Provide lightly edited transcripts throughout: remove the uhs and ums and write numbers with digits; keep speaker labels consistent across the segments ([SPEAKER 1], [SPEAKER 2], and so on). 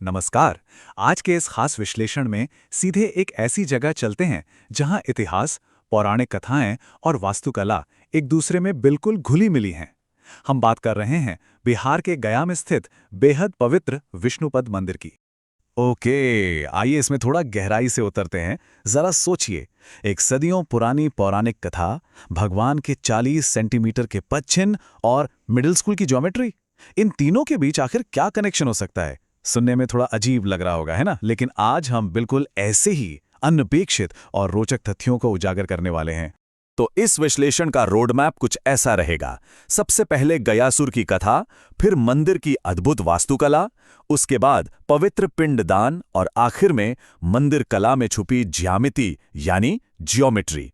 [SPEAKER 1] नमस्कार। आज के इस खास विश्लेषण में सीधे एक ऐसी जगह चलते हैं जहां इतिहास, पौराणिक कथाएं और वास्तुकला एक दूसरे में बिल्कुल घुली मिली हैं। हम बात कर रहे हैं बिहार के गया में स्थित बेहद पवित्र विष्णुपद मंदिर की। ओके, आइए इसमें थोड़ा गहराई से उतरते हैं। जरा सोचिए, एक सदियों पुरानी पौराणिक कथा, भगवान के 40 सेंटीमीटर के पद चिन्ह और मिडिल स्कूल की ज्योमेट्री, इन तीनों के बीच आखिर क्या कनेक्शन हो सकता है? सुनने में थोड़ा अजीब लग रहा होगा, है ना? लेकिन आज हम बिल्कुल ऐसे ही अनपेक्षित और रोचक तथ्यों को उजागर करने वाले हैं। तो इस विश्लेषण का रोडमैप कुछ ऐसा रहेगा। सबसे पहले गयासुर की कथा, फिर मंदिर की अद्भुत वास्तुकला, उसके बाद पवित्र पिंडदान और आखिर में मंदिर कला में छुपी ज्यामिति यानी जियोमेट्री।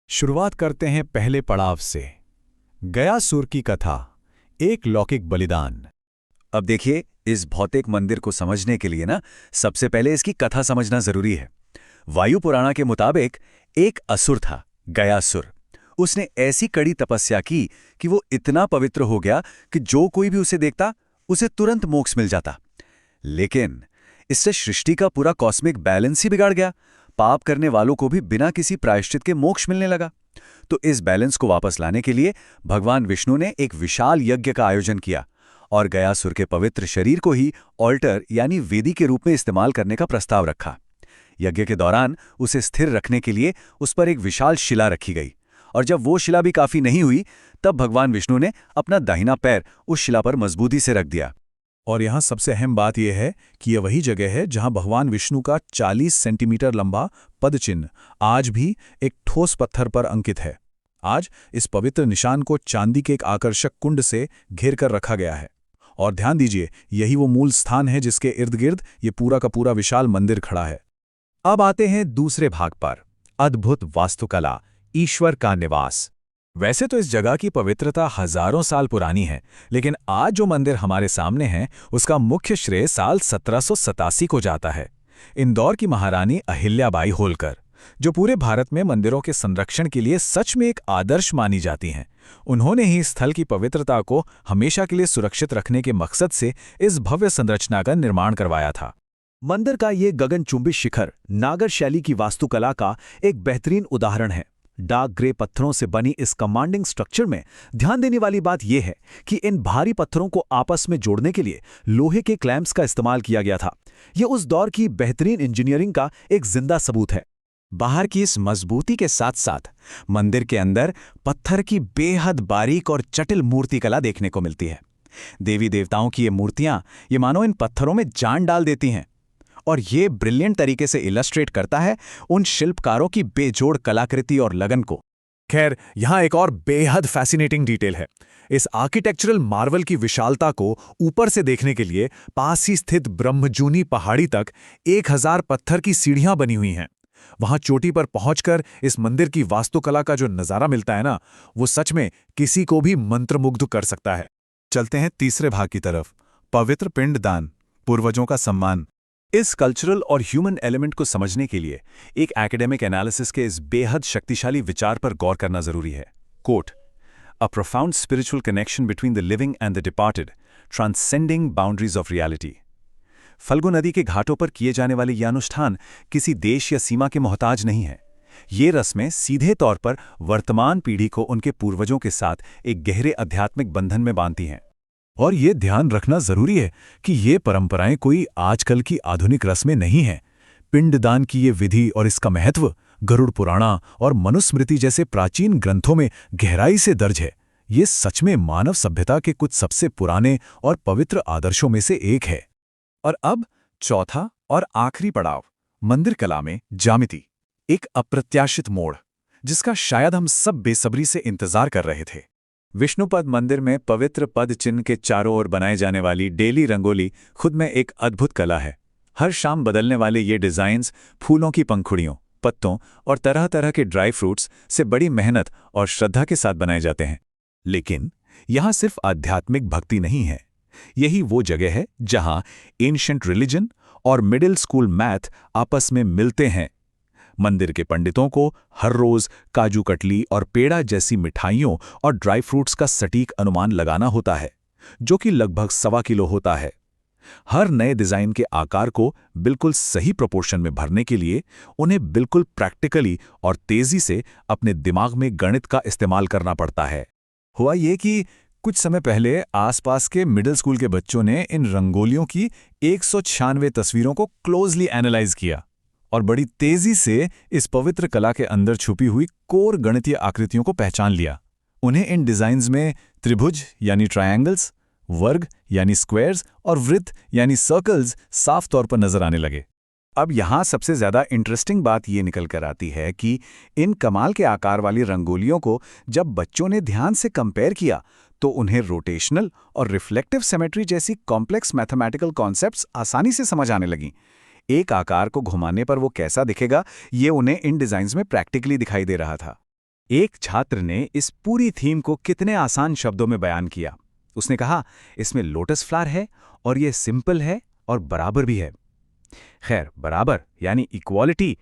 [SPEAKER 1] शुरुआत करते हैं पहले पड़ाव से, गयासुर की कथा, एक लौकिक बलिदान। अब देखिए, इस भौतिक मंदिर को समझने के लिए ना सबसे पहले इसकी कथा समझना जरूरी है। वायु पुराण के मुताबिक एक असुर था, गयासुर। उसने ऐसी कड़ी तपस्या की कि वो इतना पवित्र हो गया कि जो कोई भी उसे देखता उसे तुरंत मोक्ष मिल जाता। लेकिन इससे सृष्टि का पूरा कॉस्मिक बैलेंस ही बिगाड़ गया। पाप करने वालों को भी बिना किसी प्रायश्चित के मोक्ष मिलने लगा। तो इस बैलेंस को वापस लाने के लिए भगवान विष्णु ने एक विशाल यज्ञ का आयोजन किया और गयासुर के पवित्र शरीर को ही ऑल्टर यानी वेदी के रूप में इस्तेमाल करने का प्रस्ताव रखा। यज्ञ के दौरान उसे स्थिर रखने के लिए उस पर एक विशाल शिला रखी गई, और जब वो शिला भी काफी नहीं हुई, तब भगवान विष्णु ने अपना दाहिना पैर उस शिला पर मजबूती से रख दिया। और यहाँ सबसे अहम बात यह है कि यह वही जगह है जहां भगवान विष्णु का 40 सेंटीमीटर लंबा पदचिन्ह आज भी एक ठोस पत्थर पर अंकित है। आज इस पवित्र निशान को चांदी के एक आकर्षक कुंड से घेर कर रखा गया है। और ध्यान दीजिए, यही वो मूल स्थान है जिसके इर्द गिर्द ये पूरा का पूरा विशाल मंदिर खड़ा है। अब आते हैं दूसरे भाग पर, अद्भुत वास्तुकला, ईश्वर का निवास। वैसे तो इस जगह की पवित्रता हजारों साल पुरानी है, लेकिन आज जो मंदिर हमारे सामने है उसका मुख्य श्रेय साल 1787 को जाता है। इंदौर की महारानी अहिल्याबाई होलकर, जो पूरे भारत में मंदिरों के संरक्षण के लिए सच में एक आदर्श मानी जाती हैं, उन्होंने ही स्थल की पवित्रता को हमेशा के लिए सुरक्षित रखने के मकसद से इस भव्य संरचना का निर्माण करवाया था। मंदिर का ये गगनचुंबी शिखर नागर शैली की वास्तुकला का एक बेहतरीन उदाहरण है। डार्क ग्रे पत्थरों से बनी इस कमांडिंग स्ट्रक्चर में ध्यान देने वाली बात यह है कि इन भारी पत्थरों को आपस में जोड़ने के लिए लोहे के क्लैंप्स का इस्तेमाल किया गया था। यह उस दौर की बेहतरीन इंजीनियरिंग का एक जिंदा सबूत है। बाहर की इस मजबूती के साथ साथ मंदिर के अंदर पत्थर की बेहद बारीक और जटिल मूर्तिकला देखने को मिलती है। देवी देवताओं की ये मूर्तियां ये मानो इन पत्थरों में जान डाल देती हैं, और ये ब्रिलियंट तरीके से इलस्ट्रेट करता है उन शिल्पकारों की बेजोड़ कलाकृति और लगन को। खैर, यहां एक और बेहद फैसिनेटिंग डिटेल है। इस आर्किटेक्चरल मार्वल की विशालता को ऊपर से देखने के लिए पास ही स्थित ब्रह्मजूनी पहाड़ी तक 1000 पत्थर की सीढ़ियां बनी हुई हैं। वहां चोटी पर पहुंचकर इस मंदिर की वास्तुकला का जो नजारा मिलता है ना, वो सच में किसी को भी मंत्रमुग्ध कर सकता है। चलते हैं तीसरे भाग की तरफ, पवित्र पिंडदान, पूर्वजों का सम्मान। इस कल्चरल और ह्यूमन एलिमेंट को समझने के लिए एक एकेडमिक एनालिसिस के इस बेहद शक्तिशाली विचार पर गौर करना जरूरी है। Quote, a profound spiritual connection between the living and the departed, transcending boundaries of reality. Phalgu नदी के घाटों पर किए जाने वाले ये अनुष्ठान किसी देश या सीमा के मोहताज नहीं है। ये रस्में सीधे तौर पर वर्तमान पीढ़ी को उनके पूर्वजों के साथ एक गहरे आध्यात्मिक बंधन में बांधती हैं। और ये ध्यान रखना जरूरी है कि ये परंपराएं कोई आजकल की आधुनिक रस्में नहीं हैं। पिंडदान की ये विधि और इसका महत्व गरुड़ पुराणा और मनुस्मृति जैसे प्राचीन ग्रंथों में गहराई से दर्ज है। ये सच में मानव सभ्यता के कुछ सबसे पुराने और पवित्र आदर्शों में से एक है। और अब चौथा और आखिरी पड़ाव, मंदिर कला में ज्यामिति, एक अप्रत्याशित मोड़ जिसका शायद हम सब बेसब्री से इंतजार कर रहे थे। विष्णुपद मंदिर में पवित्र पद चिन्ह के चारों ओर बनाए जाने वाली डेली रंगोली खुद में एक अद्भुत कला है। हर शाम बदलने वाले ये डिजाइन्स फूलों की पंखुड़ियों, पत्तों और तरह तरह के ड्राई फ्रूट्स से बड़ी मेहनत और श्रद्धा के साथ बनाए जाते हैं। लेकिन यहाँ सिर्फ आध्यात्मिक भक्ति नहीं है, यही वो जगह है जहां एंशिएंट रिलीजन और मिडिल स्कूल मैथ आपस में मिलते हैं। मंदिर के पंडितों को हर रोज काजू कतली और पेड़ा जैसी मिठाइयों और ड्राई फ्रूट्स का सटीक अनुमान लगाना होता है, जो कि लगभग 1.25 किलो होता है। हर नए डिज़ाइन के आकार को बिल्कुल सही प्रोपोर्शन में भरने के लिए उन्हें बिल्कुल प्रैक्टिकली और तेज़ी से अपने दिमाग में गणित का इस्तेमाल करना पड़ता है। हुआ ये कि कुछ समय पहले आसपास के मिडिल स्कूल के बच्चों ने इन रंगोलियों की 196 तस्वीरों को क्लोजली एनालाइज किया और बड़ी तेज़ी से इस पवित्र कला के अंदर छुपी हुई कोर गणितीय आकृतियों को पहचान लिया। उन्हें इन डिज़ाइंस में त्रिभुज यानी ट्रायंगल्स, वर्ग यानी स्क्वायर्स और वृत्त यानी सर्कल्स साफ तौर पर नजर आने लगे। अब यहाँ सबसे ज़्यादा इंटरेस्टिंग बात ये निकल कर आती है कि इन कमाल के आकार वाली रंगोलियों को जब बच्चों ने ध्यान से कंपेयर किया तो उन्हें रोटेशनल और रिफ्लेक्टिव सिमेट्री जैसी कॉम्प्लेक्स मैथमेटिकल कॉन्सेप्ट्स आसानी से समझ आने लगीं। एक आकार को घुमाने पर वो कैसा दिखेगा, ये उन्हें इन डिज़ाइंस में प्रैक्टिकली दिखाई दे रहा था। एक छात्र ने इस पूरी थीम को कितने आसान शब्दों में बयान किया। उसने कहा, इसमें लोटस फ्लावर है और ये सिंपल है और बराबर भी है। खैर, बराबर यानी इक्वालिटी,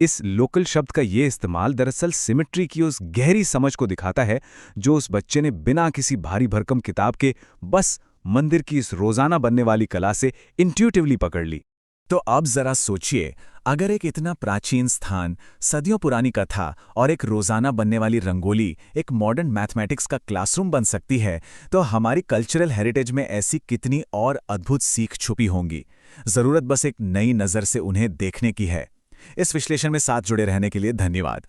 [SPEAKER 1] इस लोकल शब्द का ये इस्तेमाल दरअसल सिमेट्री की उस गहरी समझ को दिखाता है जो उस बच्चे ने बिना किसी भारी भरकम किताब के बस मंदिर की इस रोजाना बनने वाली कला से इंट्यूटिवली पकड़ ली। तो अब जरा सोचिए, अगर एक इतना प्राचीन स्थान, सदियों पुरानी कथा और एक रोजाना बनने वाली रंगोली एक मॉडर्न मैथमेटिक्स का क्लासरूम बन सकती है, तो हमारी कल्चरल हेरिटेज में ऐसी कितनी और अद्भुत सीख छुपी होंगी। जरूरत बस एक नई नज़र से उन्हें देखने की है। इस विश्लेषण में साथ जुड़े रहने के लिए धन्यवाद।